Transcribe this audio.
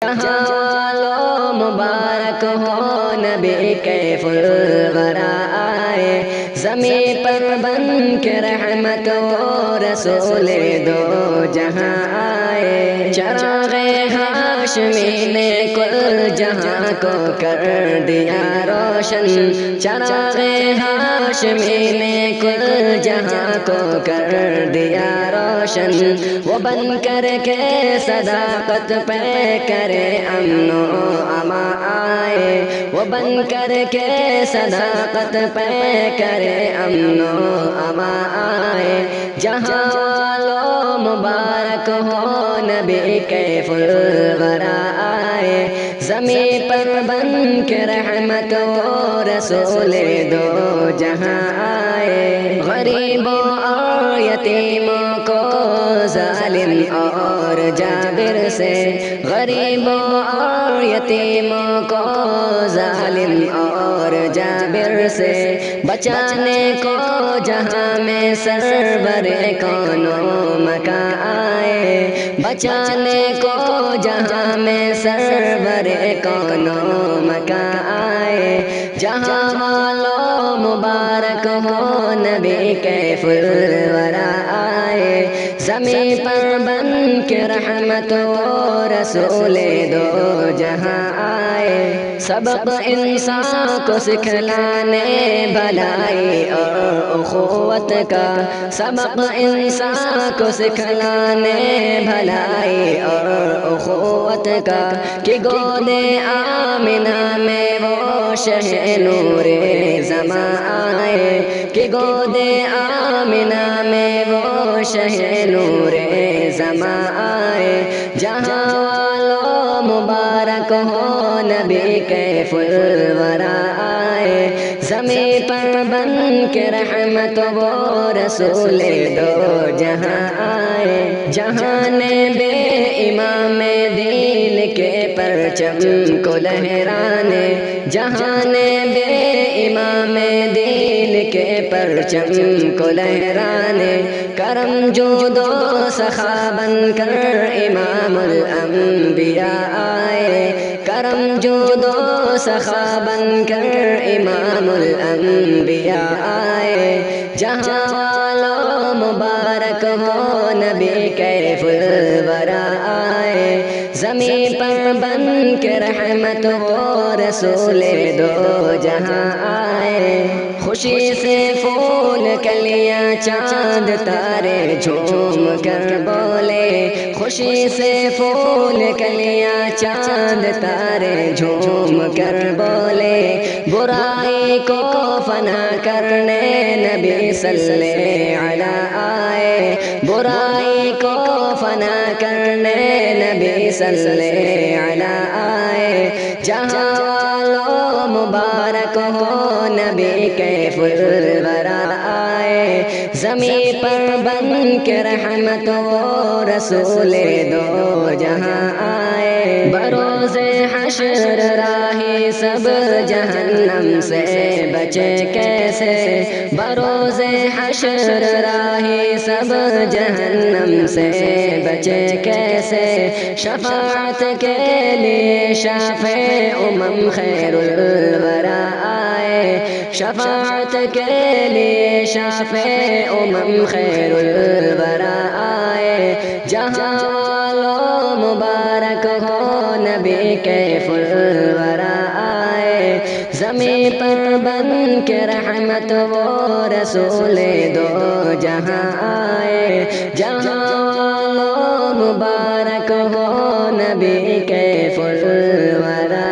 جہاں والو مبارک ہو نبی کے فلورا آئے، زمین پر بن کے رحمت و رسول دو جہاں آئے۔ چراغ ہاشمی نے کل جہاں کو کر دیا روشن، چراغ ہاشمی نے کل جہاں کو کر دیا روشن، وہ بن کر کے صداقت پہ کرے امن و اما آئے، وہ بن کر کے صداقت پہ کرے امن و اما آئے۔ جہاں والو مبارک ہو نبی کے فلورا آئے، زمین پر بن کے رحمت و رسول دو جہاں آئے۔ غریبوں اور یتیموں کو ظالم اور جابر سے، غریبوں اور یتیموں کو ظالم اور جابر سے، بچانے کو جہاں میں سرور کون و مکان آئے، بچانے کو جہاں میں سرور کون و مکان آئے۔ جہاں والو مبارک ہو نبی کے فلورا آئے، زمین پر بن کے رحمت و رسول دو جہاں آئے۔ سبق انسان کو سکھلانے بھلائی اور اخوت کا، سبق انسان کو سکھلانے بھلائی اور اخوت کا، کہ گود آمنہ میں وہ شہ نور زماں آئے، کہ گود آمنہ میں وہ شہ نور زماں آئے۔ جہاں والو مبارک ہو نبی کے فلورا آئے، زمین پر بن کے رحمت و رسول دو جہاں آئے۔ جہاں بے امام دین کے پرچم کو لہرانے، جہاں بے امام دین کے پرچم کو لہرانے، کرم جود و سخا بن کر امام الانبیاء آئے، کرم جود و سخا بن کر امام الانبیاء آئے۔ جہاں والو مبارک ہو نبی کے فلورا آئے، زمین پر بن کے رحمت و رسول دو جہاں آئے۔ خوشی سے پھول کلیاں چاند تارے جھوم کر بولے، خوشی سے پھول کلیاں چاند تارے جھوم کر بولے، برائی کو فنا کرنے نبی صلی اللہ آئے، برائی کو فنا کرنے نبی صلی اللہ آئے۔ جہاں والو مبارک ہو نبی کے فلورا آئے، زمین پر بن کے رحمت و رسول دو جہاں آئے۔ بروز حشر راہی سب جہنم سے بچے کیسے، بروز حشر راہی سب جہنم سے بچے کیسے، شفاعت کے لیے شافع امم خیر الورا آئے، شفاعت کے لیے شافع امم خیر الورا آئے۔ جہاں والو مبارک ہو نبی کے فلورا آئے، زمین پر بن کے رحمت و رسول دو جہاں آئے۔ جہاں والو مبارک ہو نبی کے فلورا